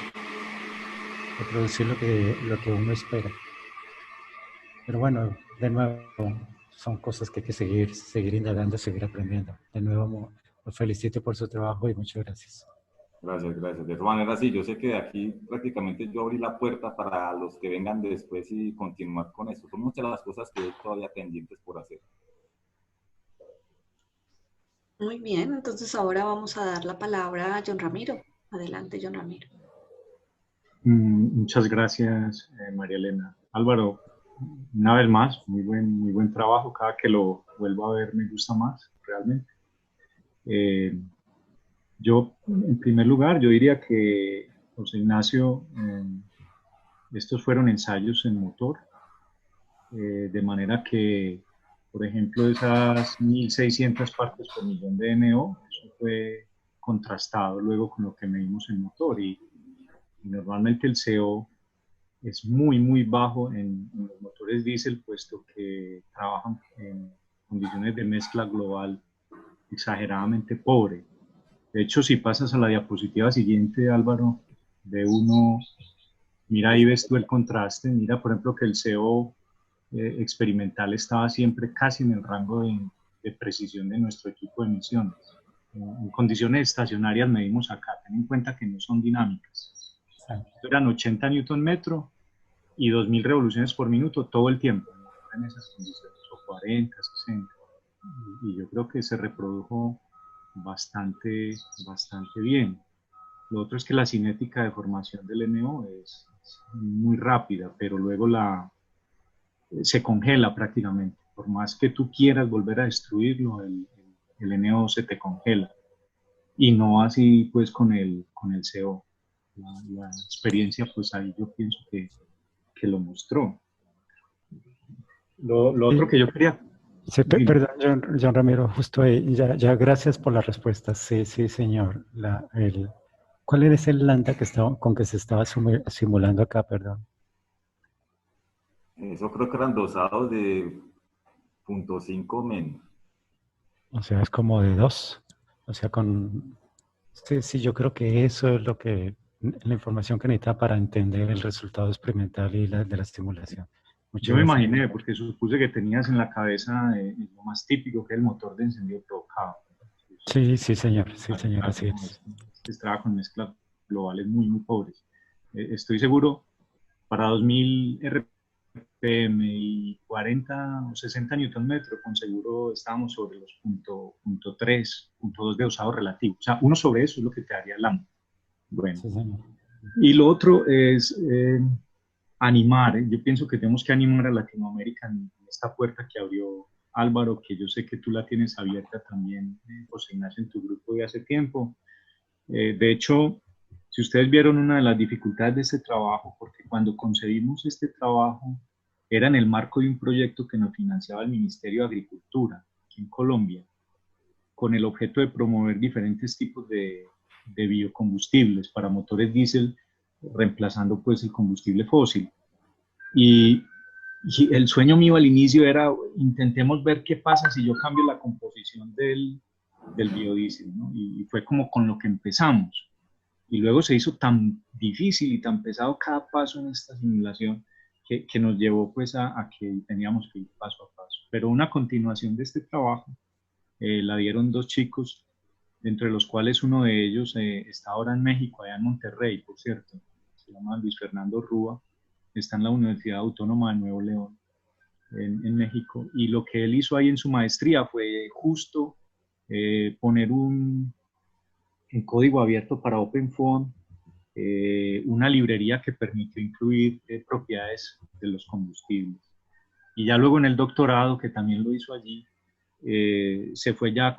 lo que uno espera. Pero bueno, de nuevo, son cosas que hay que seguir indagando, seguir aprendiendo. De nuevo, lo felicito por su trabajo y muchas gracias. Gracias, gracias. De todas maneras, sí, yo sé que de aquí prácticamente yo abrí la puerta para los que vengan después y continuar con esto. Son muchas las cosas que hay todavía pendientes por hacer. Muy bien, entonces ahora vamos a dar la palabra a John Ramiro. Adelante, John Ramiro. Muchas gracias, María Elena. Álvaro, una vez más, muy buen trabajo. Cada que lo vuelvo a ver me gusta más, realmente. Yo, en primer lugar, yo diría que, José Ignacio, estos fueron ensayos en motor, de manera que, por ejemplo, esas 1.600 partes por millón de NO, eso fue contrastado luego con lo que medimos en motor y normalmente el CO es muy bajo en los motores diésel, puesto que trabajan en condiciones de mezcla global exageradamente pobre. De hecho, si pasas a la diapositiva siguiente, Álvaro, de uno, mira ahí ves tú el contraste, mira por ejemplo que el CO experimental estaba siempre casi en el rango de precisión de nuestro equipo de emisiones. En condiciones estacionarias medimos acá, ten en cuenta que no son dinámicas. Eran 80 Newton metro y 2000 revoluciones por minuto todo el tiempo, en esas condiciones, o 40, 60. Y yo creo que se reprodujo bastante bien. Lo otro es que la cinética de formación del NO es muy rápida, pero luego se congela prácticamente. Por más que tú quieras volver a destruirlo, el NO se te congela. Y no así pues con el CO. La experiencia pues ahí yo pienso que lo mostró. Lo otro que yo quería... Sí, perdón, John Ramiro, justo ahí, ya gracias por la respuesta. Sí, sí, señor. ¿Cuál es el lambda con que se estaba simulando acá, perdón? Eso creo que eran dosados de 0.5 menos. O sea, es como de 2. O sea, sí, yo creo que eso es la información que necesita para entender el resultado experimental y de la estimulación. Muchas Yo me gracias. imaginé, porque supuse que tenías en la cabeza lo más típico, que es el motor de encendido provocado. Sí, señor, así es. Estaba con mezclas globales muy pobres. Estoy seguro, para 2000 RPM y 40 o 60 Newton metro, con seguro estábamos sobre los punto 3, punto 2 de usado relativo. O sea, uno sobre eso es lo que te daría el lambda. Bueno. Sí, señor. Y lo otro es animar. Yo pienso que tenemos que animar a Latinoamérica en esta puerta que abrió Álvaro, que yo sé que tú la tienes abierta también, José Ignacio, en tu grupo de hace tiempo. De hecho, si ustedes vieron una de las dificultades de este trabajo, porque cuando concebimos este trabajo era en el marco de un proyecto que nos financiaba el Ministerio de Agricultura aquí en Colombia, con el objeto de promover diferentes tipos de biocombustibles para motores diésel, reemplazando pues el combustible fósil. Y el sueño mío al inicio era, intentemos ver qué pasa si yo cambio la composición del biodiesel, ¿no? Y fue como con lo que empezamos. Y luego se hizo tan difícil y tan pesado cada paso en esta simulación que nos llevó pues a que teníamos que ir paso a paso. Pero una continuación de este trabajo la dieron dos chicos, entre los cuales uno de ellos está ahora en México, allá en Monterrey, por cierto. Se llama Luis Fernando Rúa. está en la Universidad Autónoma de Nuevo León, en México, y lo que él hizo ahí en su maestría fue justo poner un código abierto para OpenFOAM, una librería que permitió incluir propiedades de los combustibles. Y ya luego en el doctorado, que también lo hizo allí, se fue ya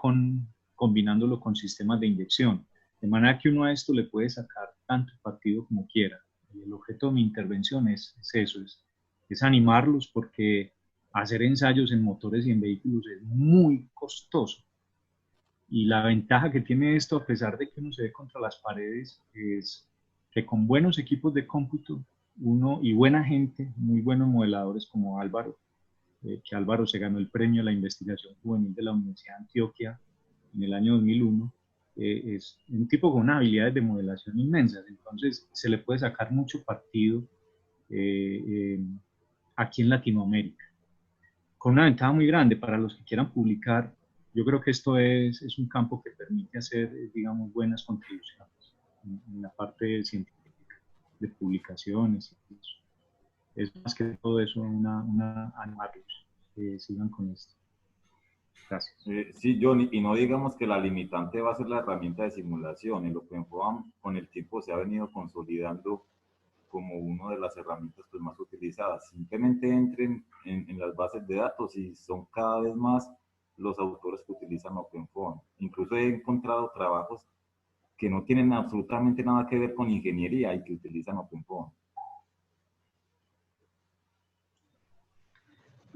combinándolo con sistemas de inyección. De manera que uno a esto le puede sacar tanto partido como quiera. Y el objeto de mi intervención es eso, es animarlos, porque hacer ensayos en motores y en vehículos es muy costoso. Y la ventaja que tiene esto, a pesar de que uno se ve contra las paredes, es que con buenos equipos de cómputo y buena gente, muy buenos modeladores como Álvaro, que Álvaro se ganó el premio a la investigación juvenil de la Universidad de Antioquia en el año 2001, es un tipo con unas habilidades de modelación inmensas. Entonces se le puede sacar mucho partido aquí en Latinoamérica, con una ventaja muy grande para los que quieran publicar. Yo creo que esto es un campo que permite hacer, digamos, buenas contribuciones en la parte científica, de publicaciones. Es más que todo eso, animarlos que sigan con esto. Gracias. Sí, John, y no digamos que la limitante va a ser la herramienta de simulación. El OpenFOAM con el tiempo se ha venido consolidando como una de las herramientas pues, más utilizadas. Simplemente entren en las bases de datos y son cada vez más los autores que utilizan OpenFOAM. Incluso he encontrado trabajos que no tienen absolutamente nada que ver con ingeniería y que utilizan OpenFOAM.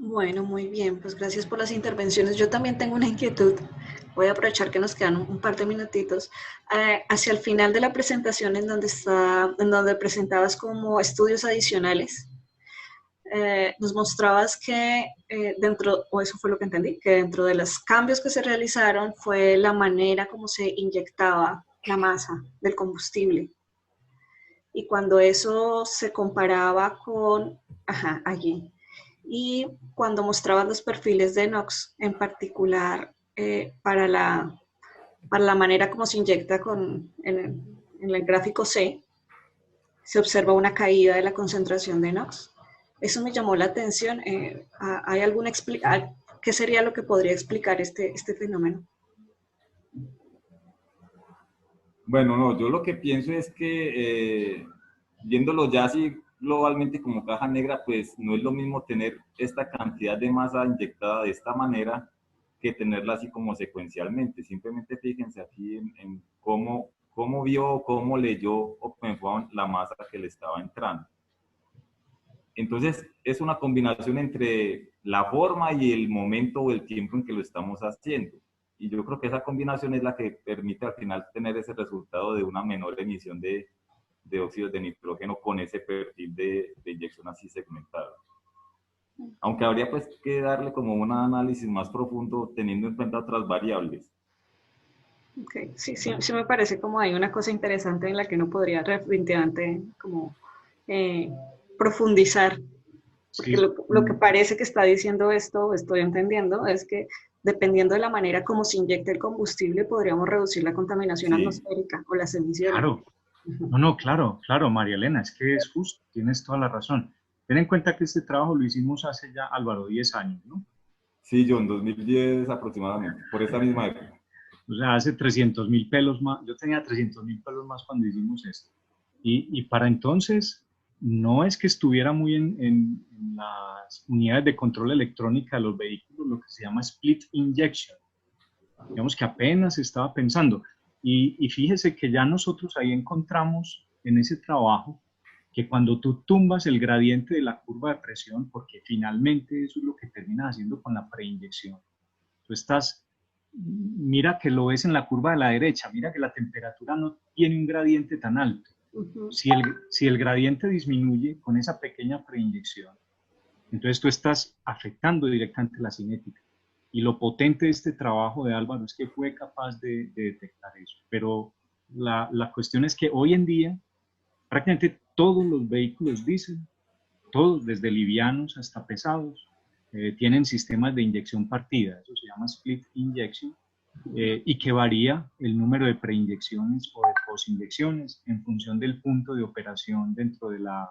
Bueno, muy bien, pues gracias por las intervenciones. Yo también tengo una inquietud. Voy a aprovechar que nos quedan un par de minutitos. Hacia el final de la presentación, en donde presentabas como estudios adicionales, nos mostrabas que o eso fue lo que entendí, que dentro de los cambios que se realizaron fue la manera como se inyectaba la masa del combustible. Y cuando eso se comparaba con, allí, y cuando mostraban los perfiles de NOx, en particular para la manera como se inyecta en el gráfico C, se observa una caída de la concentración de NOx. Eso me llamó la atención. ¿Hay alguna explicación? ¿Qué sería lo que podría explicar este fenómeno? Bueno, no, yo lo que pienso es que viéndolo ya así globalmente como caja negra, pues no es lo mismo tener esta cantidad de masa inyectada de esta manera que tenerla así como secuencialmente. Simplemente fíjense aquí en cómo vio, cómo leyó OpenFOAM la masa que le estaba entrando. Entonces, es una combinación entre la forma y el momento o el tiempo en que lo estamos haciendo. Y yo creo que esa combinación es la que permite al final tener ese resultado de una menor emisión de óxidos de nitrógeno con ese perfil de inyección así segmentado. Aunque habría pues que darle como un análisis más profundo teniendo en cuenta otras variables. Okay. Sí, me parece como hay una cosa interesante en la que uno podría definitivamente como profundizar. Porque Sí. lo que parece que está diciendo esto, estoy entendiendo, es que dependiendo de la manera como se inyecta el combustible, podríamos reducir la contaminación atmosférica o las emisiones. Claro. No, claro, María Elena, es que es justo, tienes toda la razón. Ten en cuenta que este trabajo lo hicimos hace ya, Álvaro, 10 años, ¿no? Sí, John, 2010 aproximadamente, por esta misma época. O sea, hace 300.000 pelos más, yo tenía 300.000 pelos más cuando hicimos esto. Y para entonces, no es que estuviera muy en las unidades de control electrónica de los vehículos, lo que se llama split injection. Digamos que apenas se estaba pensando. Y fíjese que ya nosotros ahí encontramos en ese trabajo que cuando tú tumbas el gradiente de la curva de presión, porque finalmente eso es lo que terminas haciendo con la preinyección, tú estás, mira que lo ves en la curva de la derecha, mira que la temperatura no tiene un gradiente tan alto. Si el gradiente disminuye con esa pequeña preinyección, entonces tú estás afectando directamente la cinética. Y lo potente de este trabajo de Álvaro es que fue capaz de detectar eso. Pero la cuestión es que hoy en día prácticamente todos los vehículos diésel, todos, desde livianos hasta pesados, tienen sistemas de inyección partida, eso se llama split injection, y que varía el número de preinyecciones o de posinyecciones en función del punto de operación dentro de la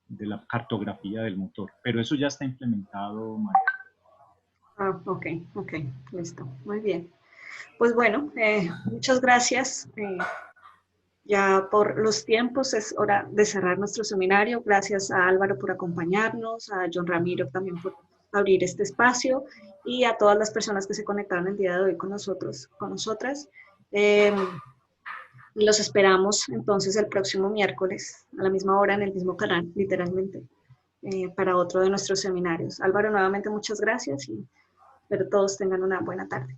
de la cartografía del motor. Pero eso ya está implementado, María. Ah, ok, listo, muy bien. Pues bueno, muchas gracias. Ya por los tiempos es hora de cerrar nuestro seminario. Gracias a Álvaro por acompañarnos, a John Ramiro también por abrir este espacio y a todas las personas que se conectaron el día de hoy con nosotros, con nosotras. Y los esperamos entonces el próximo miércoles a la misma hora en el mismo canal, literalmente, para otro de nuestros seminarios. Álvaro, nuevamente muchas gracias y espero todos tengan una buena tarde.